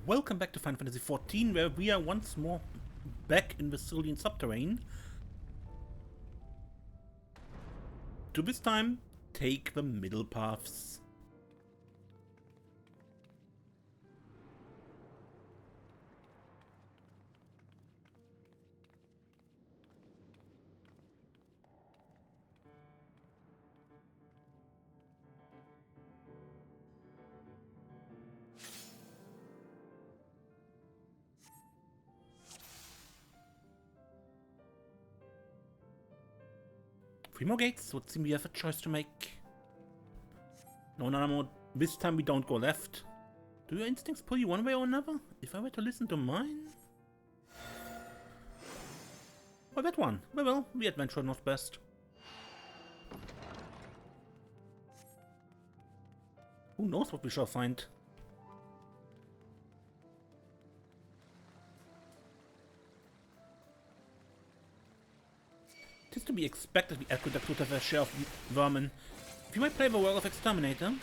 Welcome back to Final Fantasy XIV, where we are once more back in the Sil'dihn Subterrane. To this time, take the middle paths. Three more gates would seem we have a choice to make. No, Nanamo, this time we don't go left. Do your instincts pull you one way or another? If I were to listen to mine? Or that one. Well, the adventure knows best. Who knows what we shall find? It is to be expected the aquiducts would have a share of vermin. If you might play the role of exterminator.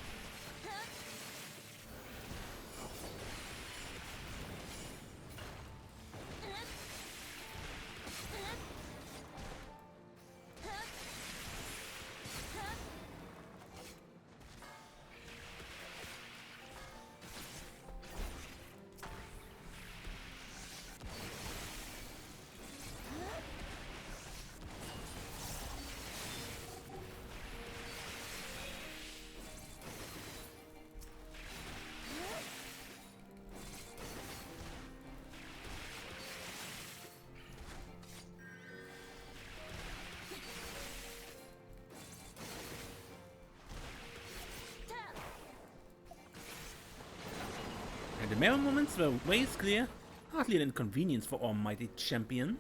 At the mirror moments, the way is clear. Hardly an inconvenience for our mighty champion.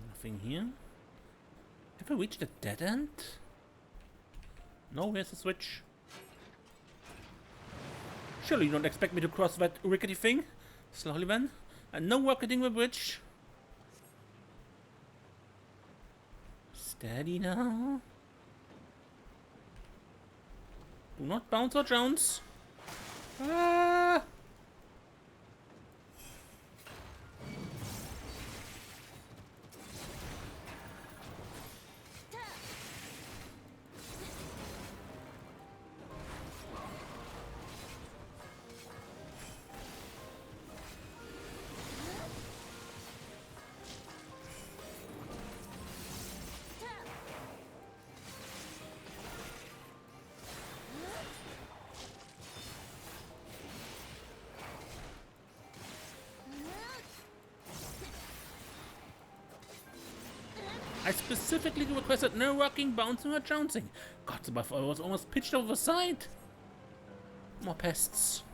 Nothing here. Have I reached a dead end? No, where's the switch? Surely you don't expect me to cross that rickety thing? Slowly then. And no rocketing the bridge. Steady now. Do not bounce or jounce. Ah! I specifically requested no rocking, bouncing, or jouncing. God, the buff I was almost pitched over the side. More pests.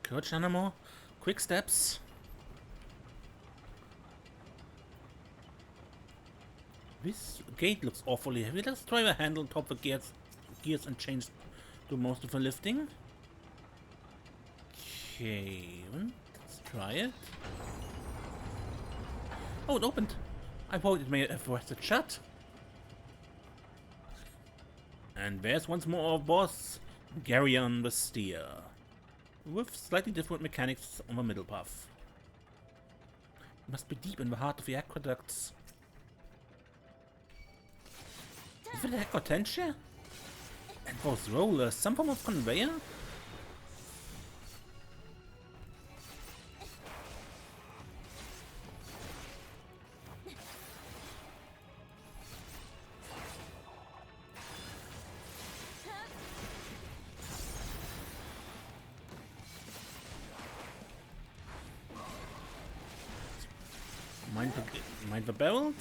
Good, Nanamo. Quick steps. This gate looks awfully heavy. Let's try the handle on top of the gears and change to most of the lifting. Okay, let's try it. Oh, it opened. I thought it may have rested shut. And there's once more our boss, Garyon the Steer. With slightly different mechanics on the middle path. It must be deep in the heart of the aqueducts. Is it a hortensia? And those rollers, some form of conveyor? Mind the barrels.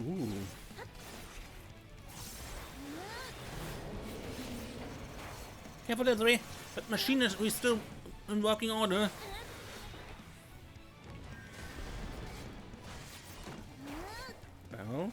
Ooh. Careful, Desiree. That machine is still in working order. Barrels.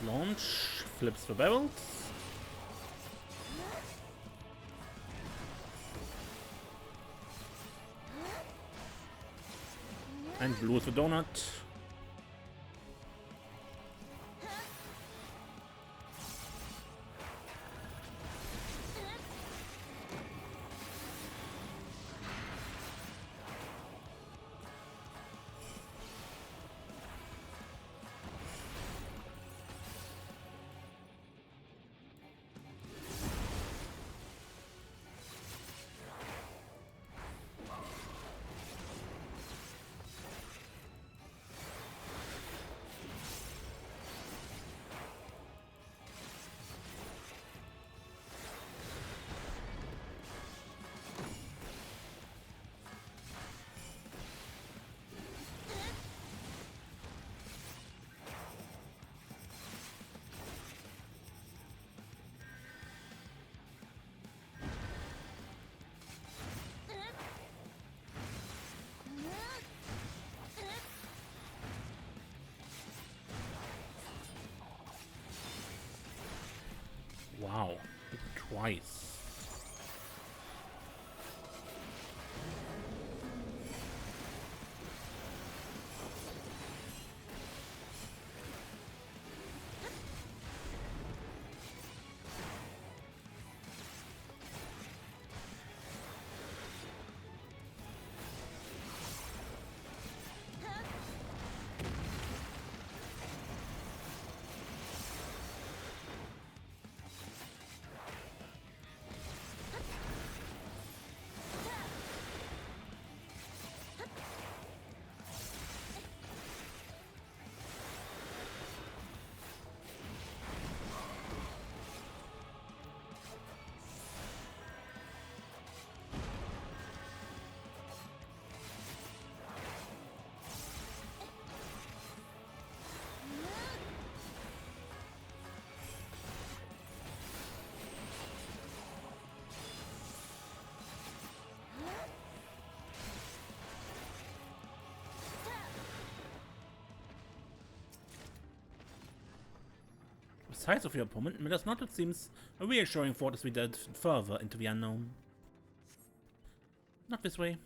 Launch, flips the barrels. And blows the donut. Wow, twice. The size of your opponent matters not, it seems. A reassuring thought as we delve further into the unknown. Not this way.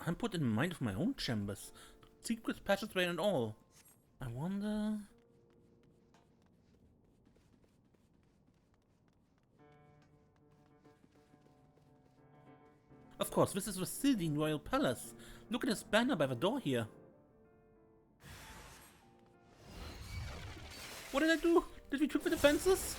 I'm put in mind of my own chambers. Secret passageway and all. I wonder... Of course, this is the Sil'dihn Royal Palace. Look at this banner by the door here. What did I do? Did we trip the defenses?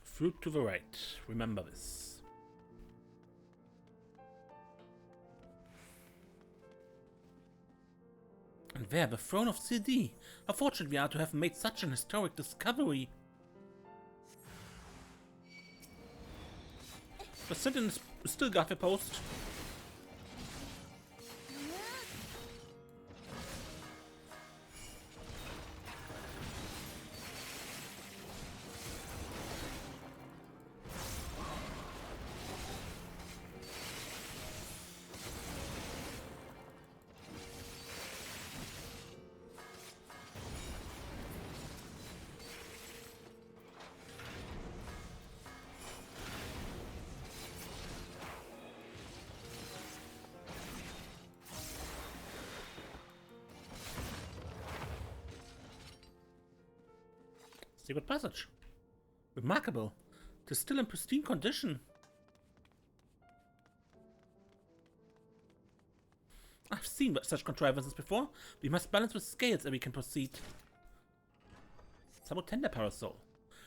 Fruit to the right. Remember this. There, the throne of Sil'dihn. How fortunate we are to have made such an historic discovery. The Sil'dihn still got the post. Secret passage. Remarkable. It is still in pristine condition. I've seen such contrivances before. We must balance with scales and we can proceed. Sabotender parasol.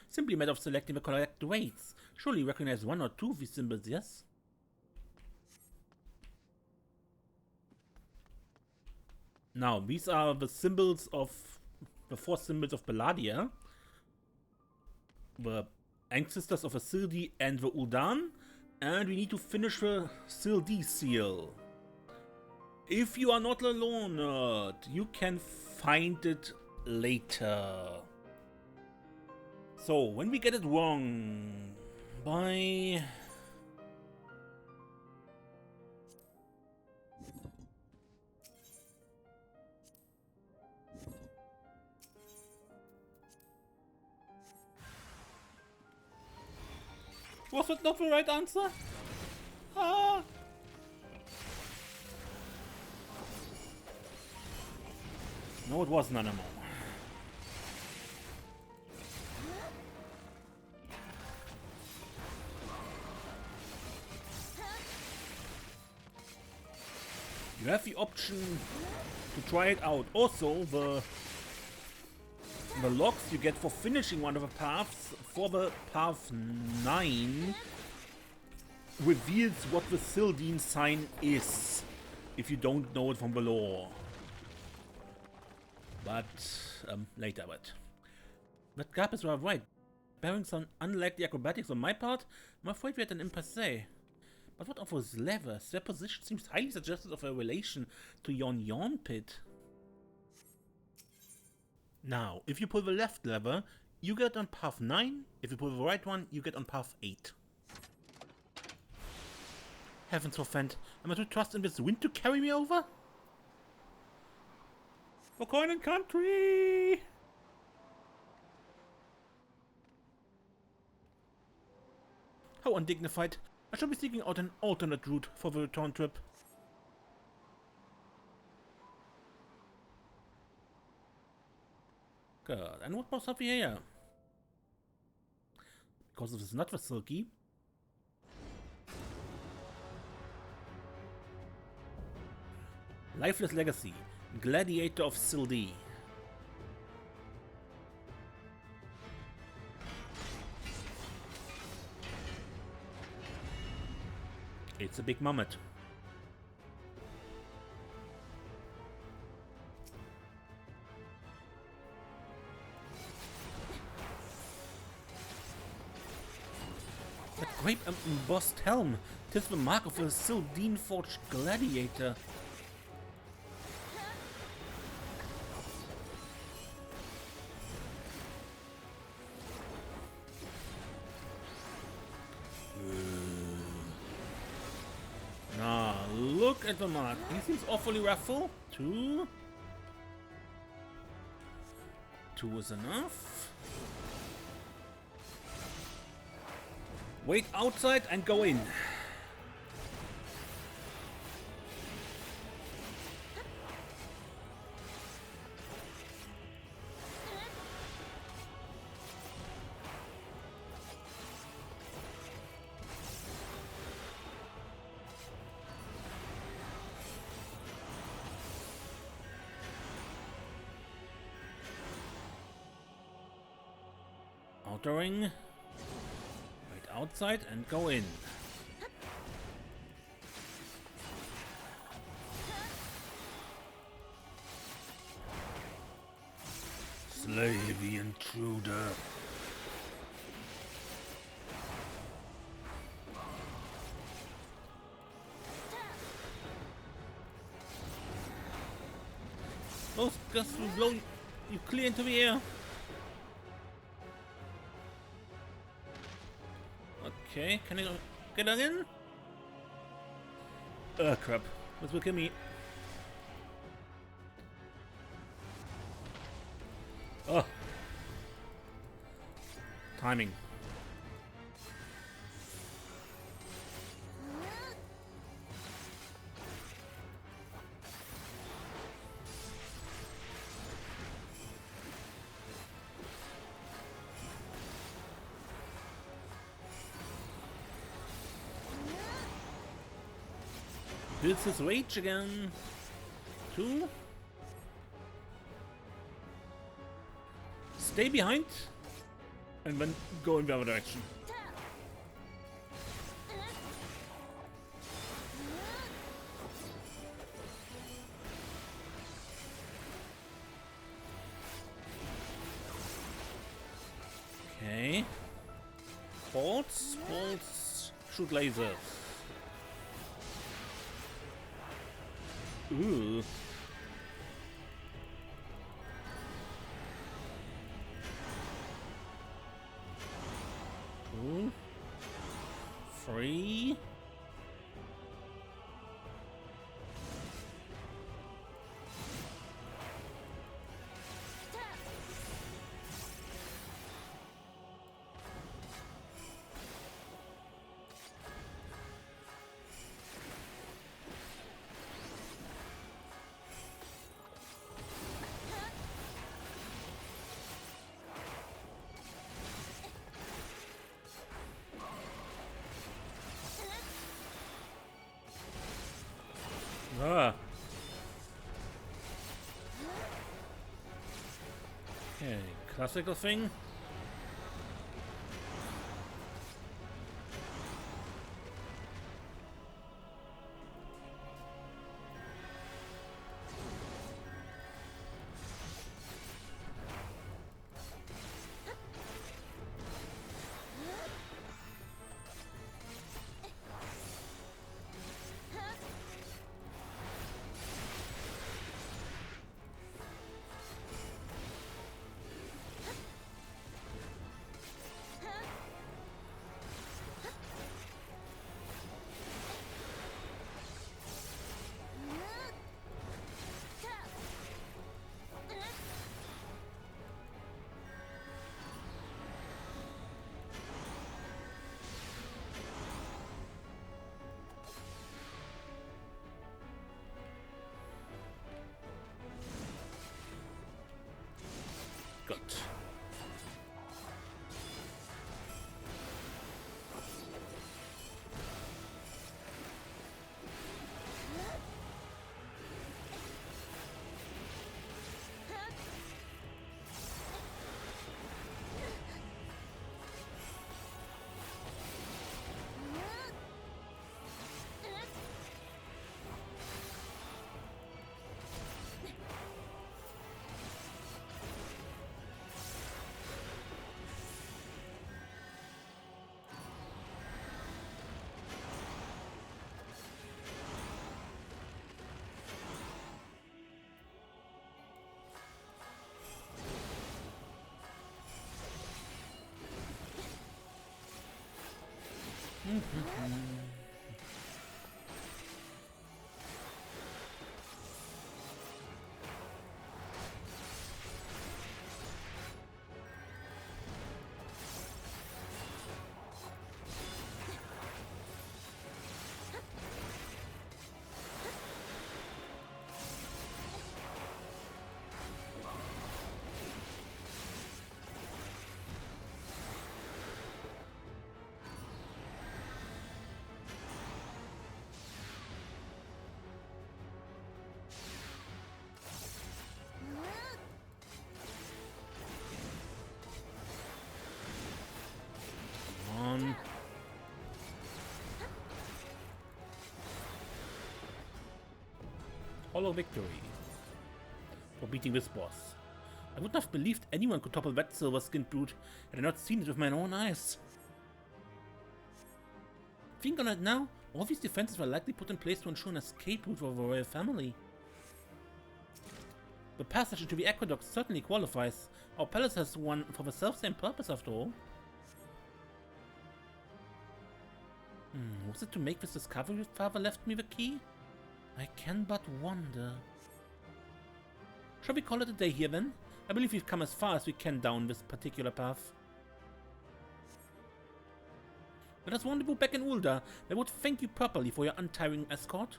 Simply a matter of selecting the correct weights. Surely you recognize one or two of these symbols, yes? Now, these are the symbols of the 4 symbols of Belladia. The ancestors of the Sil'dihn and the Ul'dah, and we need to finish the Sil'dihn seal. If you are not a lone nerd, you can find it later. So, when we get it wrong, by... Was it not the right answer? Ah! No, it was Nanamo. You have the option to try it out. Also, the logs you get for finishing one of the paths for the path 9 reveals what the Sil'dihn sign is, if you don't know it from the lore. But later, but Gap is right. Bearing some unlikely acrobatics on my part, I'm afraid we had an impasse. But what of those levers? Their position seems highly suggestive of a relation to Yon Pit. Now, if you pull the left lever, you get on path 9. If you pull the right one, you get on path 8. Heavens forfend, am I to trust in this wind to carry me over? For coin and country! How undignified. I should be seeking out an alternate route for the return trip. Good. And what was up here? Because this is not the Silky. Lifeless Legacy. Gladiator of Sil'dihn. It's a big mammoth. That great embossed helm. 'Tis the mark of a Sil'dihn forged gladiator. Look at the mark. He seems awfully wrathful. 2. 2 is enough. Wait outside and go in. Outer ring. Wait outside and go in. Slay the intruder. Those gusts will blow you clear into the air. Okay, can I get that in? Crap. This will kill me. Oh. Timing. Builds his rage again. 2. Stay behind. And then go in the other direction. Okay. Bolts. Bolts. Shoot lasers. Ooh. 2, 3. Ah. Okay, classical thing. Good. On. Hollow victory for beating this boss. I wouldn't have believed anyone could topple that silver-skinned brute had I not seen it with my own eyes. Think on it now, all these defenses were likely put in place to ensure an escape route for the royal family. The passage into the aqueducts certainly qualifies. Our palace has one for the self-same purpose after all. Was it to make this discovery that father left me the key? I can but wonder. Shall we call it a day here then? I believe we've come as far as we can down this particular path. Let us rendezvous back in Ul'dah. I would thank you properly for your untiring escort.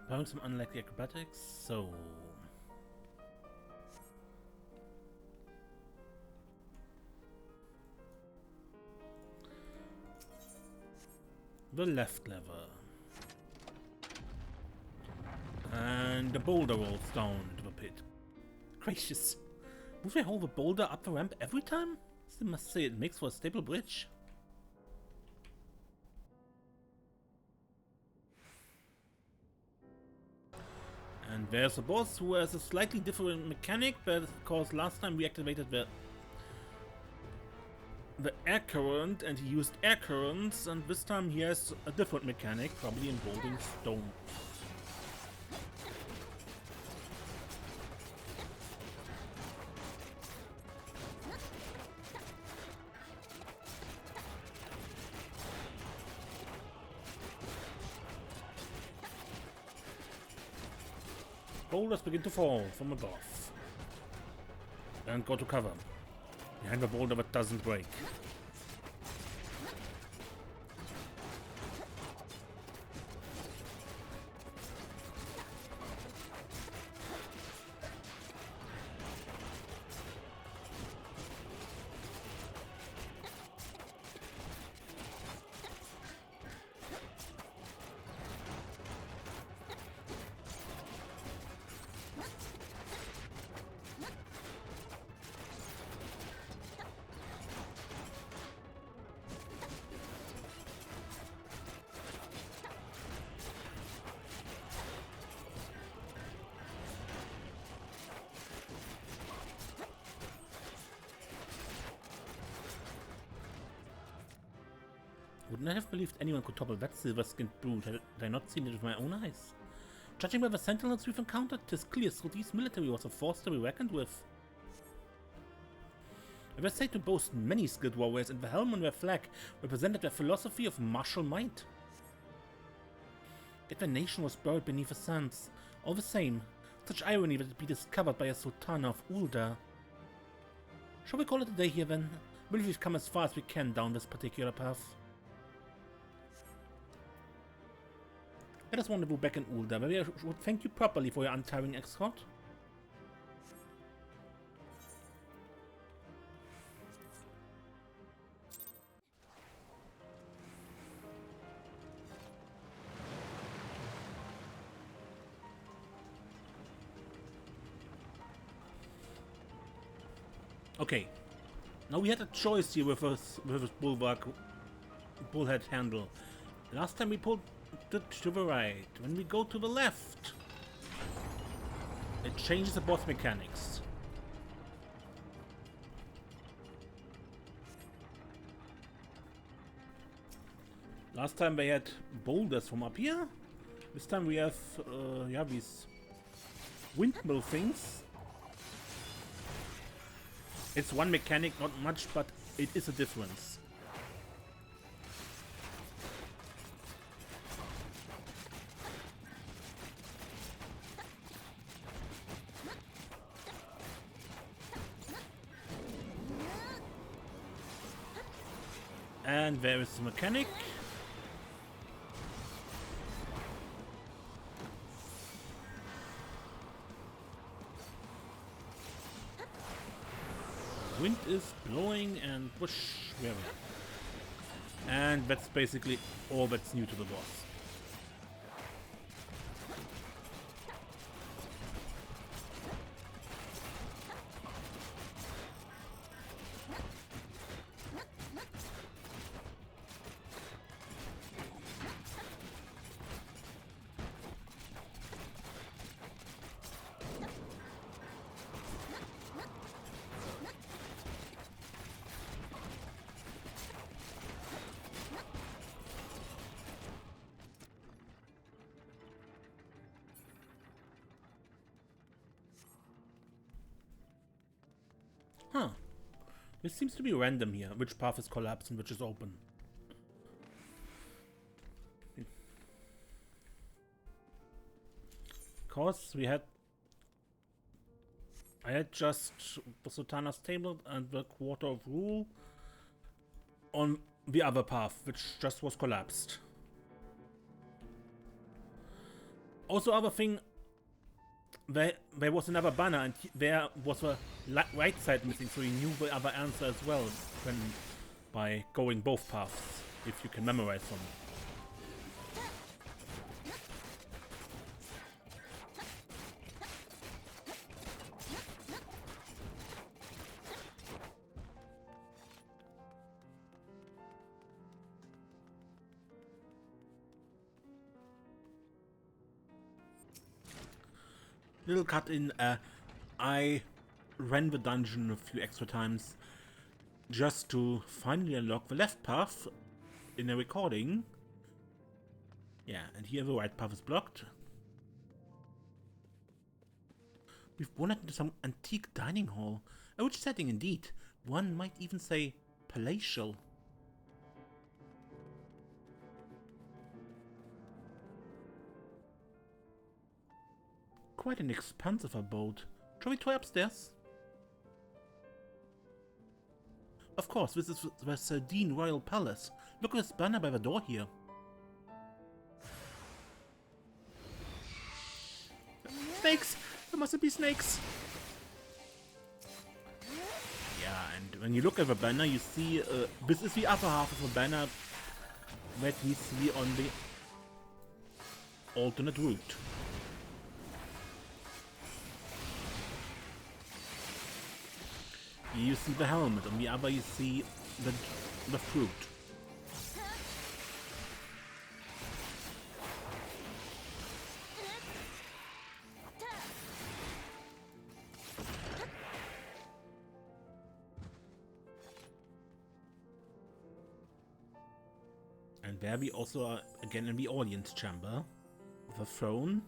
Having some unlikely acrobatics, so... the left lever. And the boulder rolls down to the pit. Gracious. Move I hold the boulder up the ramp every time? I must say it makes for a stable bridge. And there's a boss who has a slightly different mechanic, but of course last time we activated the air current and he used air currents, and this time he has a different mechanic, probably involving stone. Boulders begin to fall from above. And go to cover. Behind the boulder that doesn't break. Would not have believed anyone could topple that silver-skinned brute had I not seen it with my own eyes. Judging by the sentinels we've encountered, 'tis clear Sil'dihn's military was a force to be reckoned with. I was said to boast many skilled warriors, and the helm on their flag represented their philosophy of martial might. Yet the nation was buried beneath the sands. All the same, such irony that it be discovered by a sultana of Ul'dah. Shall we call it a day here then? I believe we've come as far as we can down this particular path. Let us rendezvous back in Ul'dah, where I would thank you properly for your untiring escort. Okay, now we had a choice here with this bullhead handle. Last time we pulled to the right. When we go to the left, it changes the boss mechanics. Last time they had boulders from up here. This time we have yeah, these windmill things. It's one mechanic, not much, but it is a difference. And there is the mechanic. Wind is blowing and whoosh, where we are. And that's basically all that's new to the boss. Huh. This seems to be random here, which path is collapsed and which is open. Because I had just the Sultana's table and the Quarter of Rule on the other path, which just was collapsed. Also, other thing, there was another banner, and there was a right side missing, so you knew the other answer as well by going both paths, if you can memorize them. Little cut in, I ran the dungeon a few extra times just to finally unlock the left path in a recording. Yeah, and here the right path is blocked. We've wandered into some antique dining hall. A rich setting indeed. One might even say palatial. Quite an expansive abode. Shall we try upstairs? Of course, this is the Sil'dihn Royal Palace. Look at this banner by the door here. Snakes! There must be snakes! Yeah, and when you look at the banner, you see this is the upper half of the banner that we see on the alternate route. Here you see the helmet, on the other you see the fruit. And there we also are again in the audience chamber, with a throne.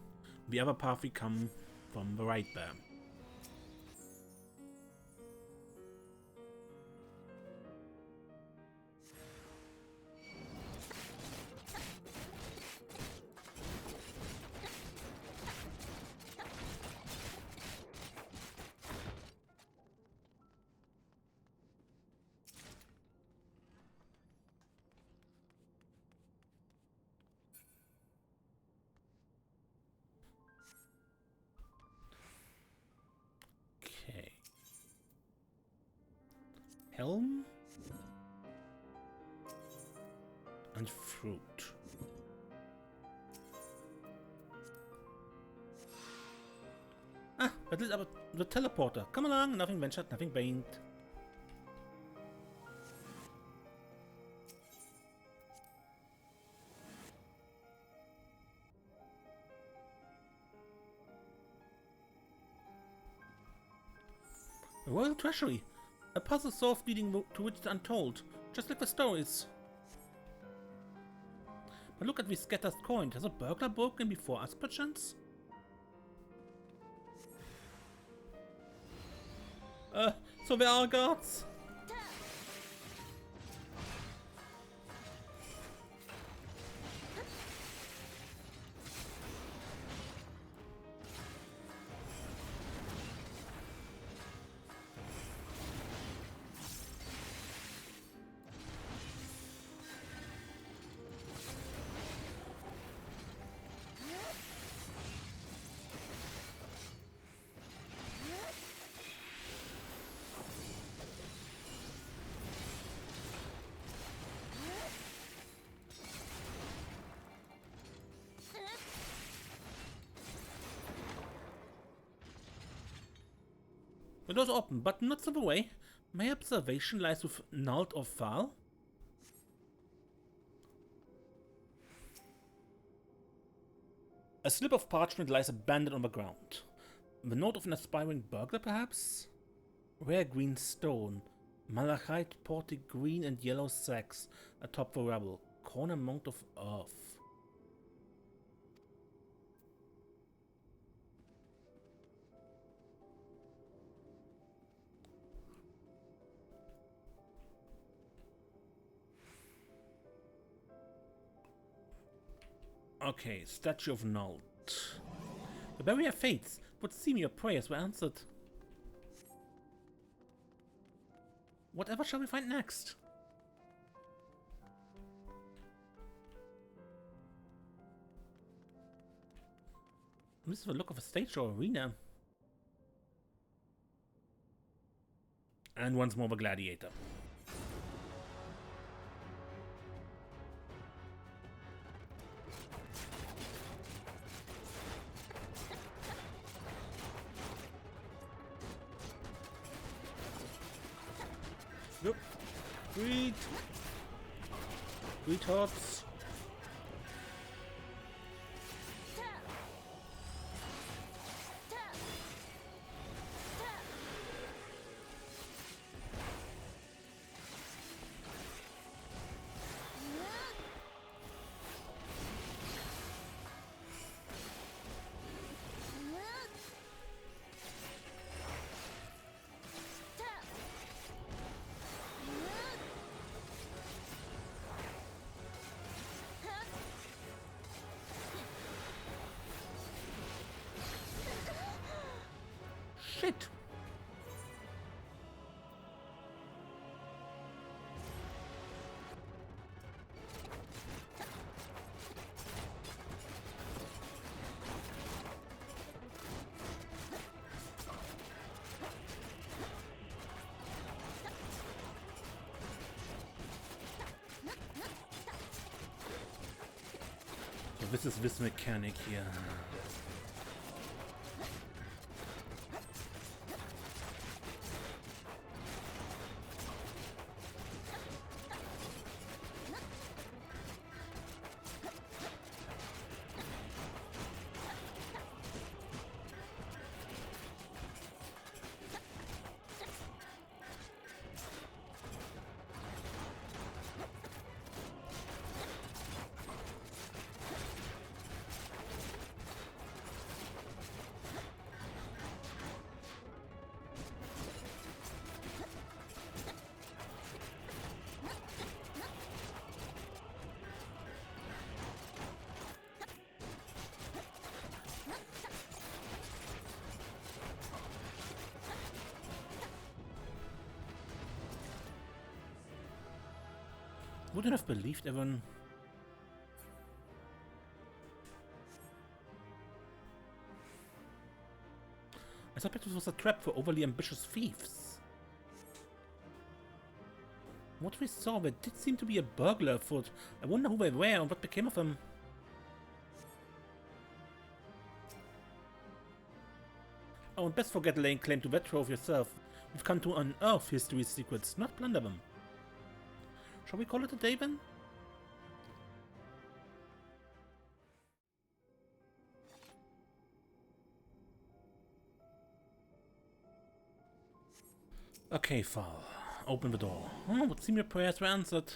The other path we come from the right there. Helm and fruit. Ah, that is the teleporter. Come along, nothing ventured, nothing gained. A royal treasury. A puzzle solved leading to which the untold, just like the stories. But look at these scattered coins. Has a burglar broken before us, perchance? So there are guards. The door's open, but not so the way. My observation lies with Nald or Thal. A slip of parchment lies abandoned on the ground. The note of an aspiring burglar, perhaps? Rare green stone. Malachite, portic green and yellow sacks atop the rubble. Corner mount of earth. Okay, Statue of Nult. The barrier fades. It would seem your prayers were answered. Whatever shall we find next? This is the look of a stage or arena. And once more the gladiator. Nope. Retards. Shit! So this is this mechanic here. Wouldn't have believed everyone. I thought this was a trap for overly ambitious thieves. What we saw, there did seem to be a burglar afoot. I wonder who they were and what became of them. Oh, and best forget laying claim to that trove yourself. We've come to unearth history's secrets, not plunder them. Shall we call it a day then? Okay, Fal. Open the door. Oh, would seem your prayers were answered.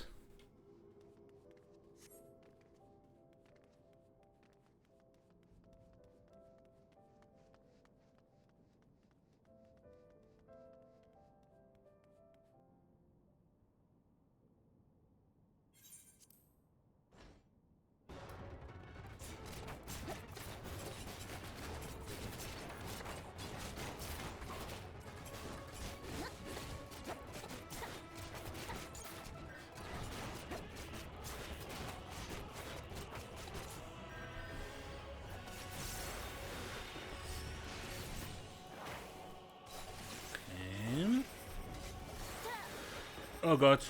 Oh god.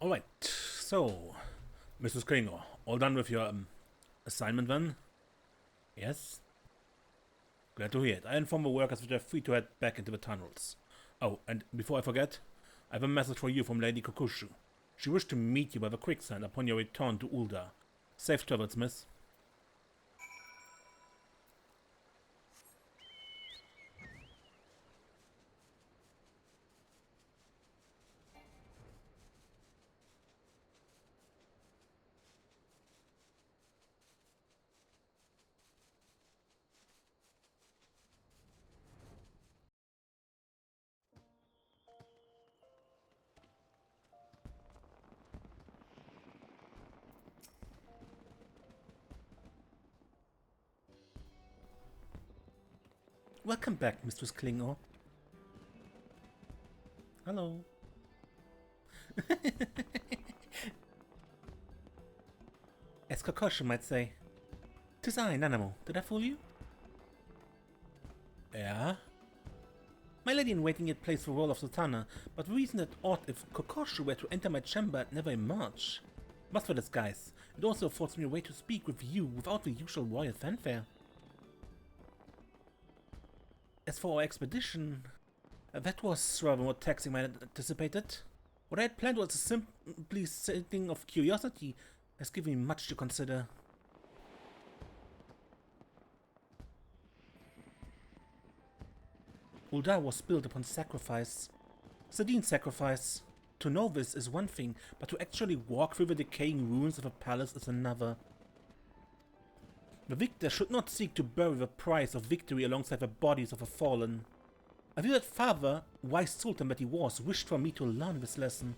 Alright, so, Mrs. Klinger, all done with your assignment then? Yes? Glad to hear it. I inform the workers that they're free to head back into the tunnels. Oh, and before I forget, I have a message for you from Lady Kokushu. She wished to meet you by the quicksand upon your return to Ul'dah. Safe travels, miss. Welcome back, Mistress Klinger. Hello. As Kokushu might say. 'Tis I, Nanamo. Did I fool you? Yeah? My lady-in-waiting yet plays the role of Sultana, but the reason that odd if Kokushu were to enter my chamber and never emerge. Must for disguise. It also affords me a way to speak with you without the usual royal fanfare. As for our expedition, that was rather more taxing than I anticipated. What I had planned was simply a thing of curiosity, has given me much to consider. Ul'dah was built upon sacrifice. Sil'dihn sacrifice. To know this is one thing, but to actually walk through the decaying ruins of a palace is another. The victor should not seek to bury the prize of victory alongside the bodies of the fallen. I feel that father, wise sultan that he was, wished for me to learn this lesson.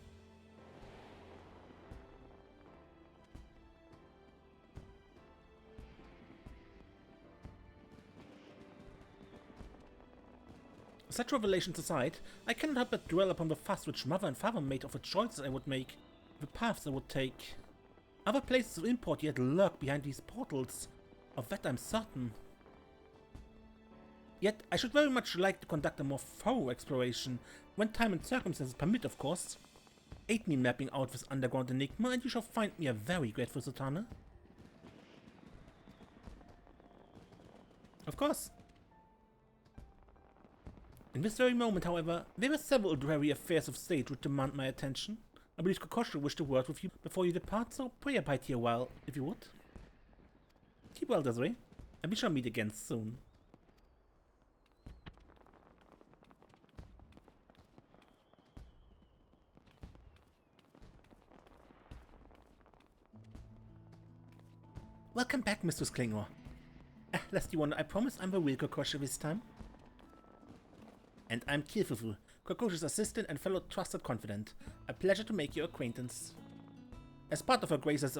Such revelations aside, I cannot help but dwell upon the fuss which mother and father made of the choices I would make, the paths I would take. Other places of import yet lurk behind these portals, of that I'm certain. Yet I should very much like to conduct a more thorough exploration, when time and circumstances permit, of course. Aid me in mapping out this underground enigma, and you shall find me a very grateful Sultana. Of course. In this very moment, however, there are several dreary affairs of state which demand my attention. I believe Kokushu wished a word with you before you depart, so pray abide here a while, if you would. Keep well, Desiree, and we shall meet again soon. Welcome back, Mistress Klinger. Lest you wonder, I promise I'm the real Kokushu this time. And I'm Kilfufu, Kokushu's assistant and fellow trusted confidant. A pleasure to make your acquaintance. As part of her Grace's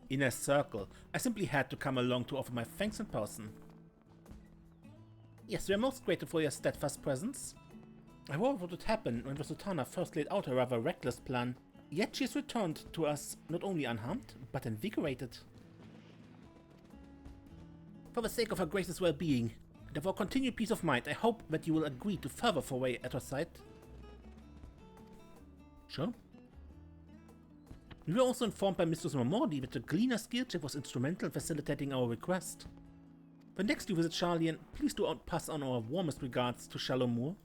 inner circle, I simply had to come along to offer my thanks in person. Yes, we are most grateful for your steadfast presence. I wonder what would happen when the Sultana first laid out a rather reckless plan, yet she has returned to us not only unharmed, but invigorated. For the sake of her Grace's well-being, and for our continued peace of mind, I hope that you will agree to further foray at her side. Sure. We were also informed by Mistress Momordi that the Gleaner skill check was instrumental in facilitating our request. The next you visit Charlian, please do pass on our warmest regards to Shalomur.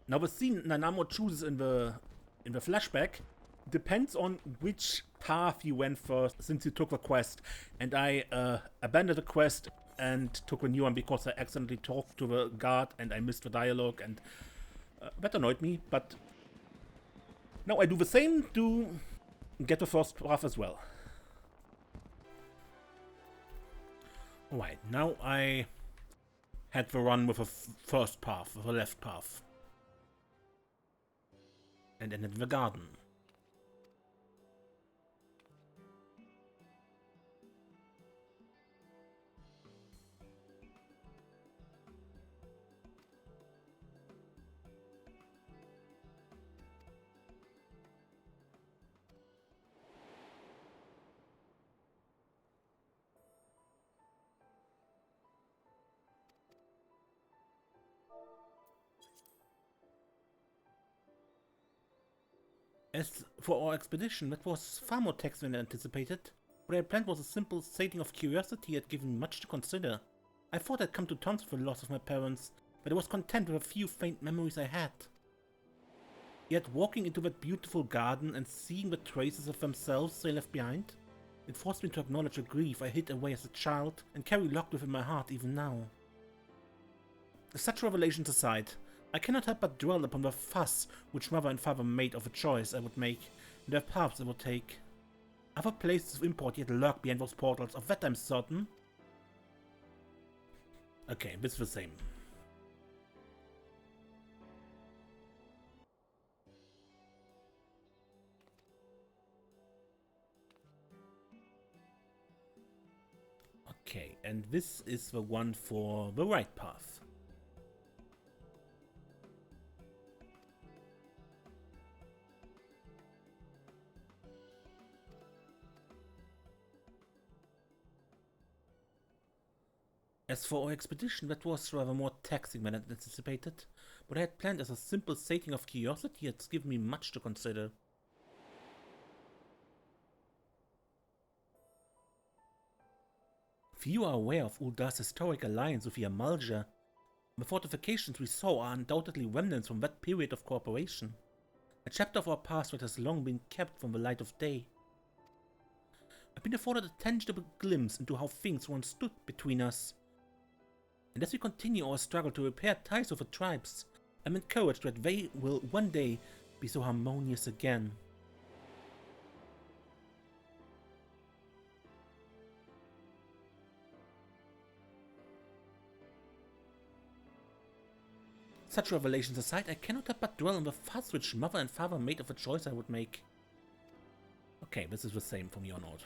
Now the scene Nanamo chooses in the flashback depends on which path he went first since he took the quest. And I abandoned the quest and took a new one because I accidentally talked to the guard and I missed the dialogue, and that annoyed me, but now I do the same to get the first path as well. Alright, now I had the run with the first path, the left path. And ended in the garden. As for our expedition, that was far more taxing than anticipated. What I planned was a simple sating of curiosity had given me much to consider. I thought I'd come to terms with the loss of my parents, but I was content with a few faint memories I had. Yet walking into that beautiful garden and seeing the traces of themselves they left behind, it forced me to acknowledge the grief I hid away as a child and carry locked within my heart even now. Such revelations aside, I cannot help but dwell upon the fuss which mother and father made of the choice I would make and the paths I would take. Other places of import yet lurk behind those portals, of that I'm certain. Okay, this is the same. Okay, and this is the one for the right path. As for our expedition, that was rather more taxing than I had anticipated. What I had planned as a simple sating of curiosity had given me much to consider. Few are aware of Ul'dah's historic alliance with the Amalja. The fortifications we saw are undoubtedly remnants from that period of cooperation. A chapter of our past that has long been kept from the light of day. I've been afforded a tangible glimpse into how things once stood between us. And as we continue our struggle to repair ties with the tribes, I'm encouraged that they will one day be so harmonious again. Such revelations aside, I cannot help but dwell on the fuss which mother and father made of the choice I would make. Okay, this is the same from here on out.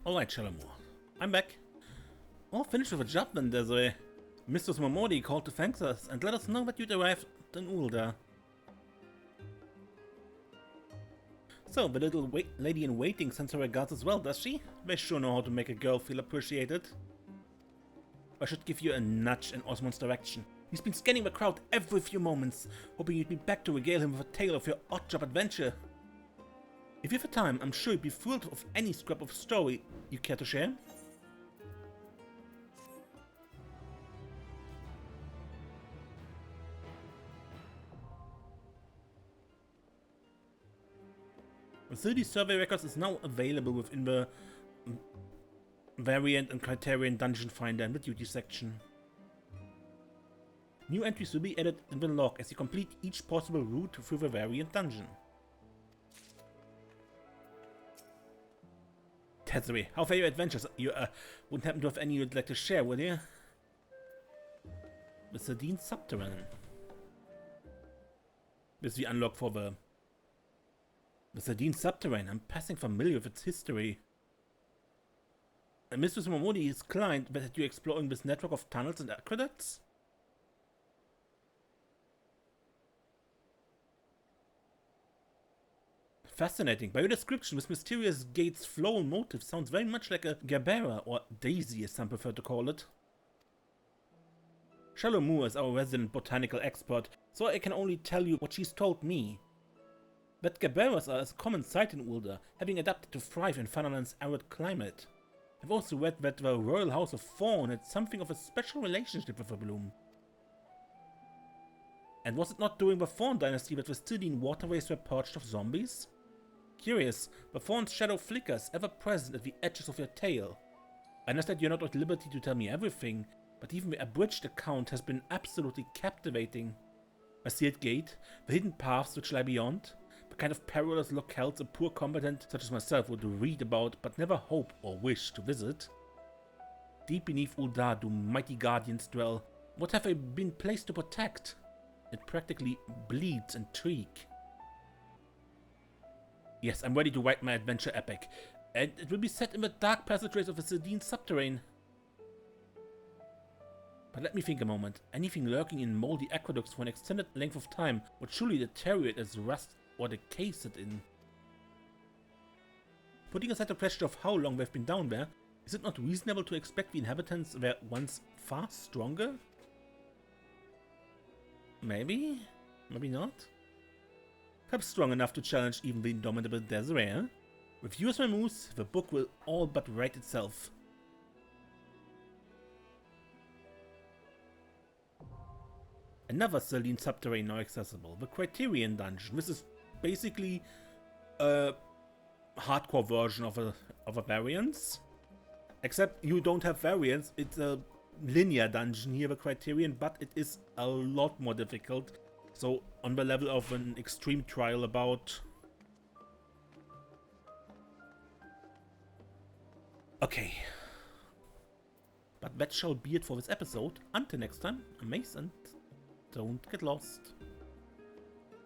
Alright, Shalamur. I'm back. All finished with a job then, there's a Mistress Momodi called to thank us and let us know that you'd arrived in Ul'dah. So, the little lady in waiting sends her regards as well, does she? They sure know how to make a girl feel appreciated. I should give you a nudge in Osmond's direction. He's been scanning the crowd every few moments, hoping you'd be back to regale him with a tale of your odd job adventure. If you have the time, I'm sure you'd be thrilled of any scrap of story you care to share. The 30 survey records is now available within the Variant and Criterion Dungeon Finder in the duty section. New entries will be added in the log as you complete each possible route through the Variant Dungeon. Tetsuri, how fare your adventures? You wouldn't happen to have any you'd like to share, would you? The Sil'dihn Subterrane. This is the unlock for the Sil'dihn Subterrane. I'm passing familiar with its history. Mistress Momodi is client that you're exploring this network of tunnels and aqueducts? Fascinating. By your description, this mysterious gate's flow and motive sounds very much like a Gabera, or Daisy as some prefer to call it. Shalamur is our resident botanical expert, so I can only tell you what she's told me. That Gaberas are a common sight in Ul'dah, having adapted to thrive in Fanaland's arid climate. I've also read that the Royal House of Thorn had something of a special relationship with the bloom. And was it not during the Thorn dynasty that the Sil'dihn waterways were purged of zombies? Curious, the Thorn's shadow flickers, ever present at the edges of your tail. I understand you're not at liberty to tell me everything, But even the abridged account has been absolutely captivating. A sealed gate, the hidden paths which lie beyond, the kind of perilous locales a poor combatant such as myself would read about but never hope or wish to visit. Deep beneath Ul'dah do mighty guardians dwell. What have they been placed to protect? It practically bleeds intrigue. Yes, I'm ready to write my adventure epic, and it will be set in the dark passageways of the Sil'dihn Subterrane. But let me think a moment. Anything lurking in moldy aqueducts for an extended length of time would surely deteriorate as rust or decay set in. Putting aside the question of how long they've been down there, is it not reasonable to expect the inhabitants were once far stronger? Maybe? Maybe not? Perhaps strong enough to challenge even the indomitable Desiree. With you as my moose, the book will all but write itself. Another Sil'dihn Subterrane now accessible, the Criterion Dungeon. This is basically a hardcore version of a variance. Except you don't have variants, it's a linear dungeon here, the Criterion, but it is a lot more difficult. So on the level of an extreme trial about... Okay. But that shall be it for this episode. Until next time, amaze and don't get lost.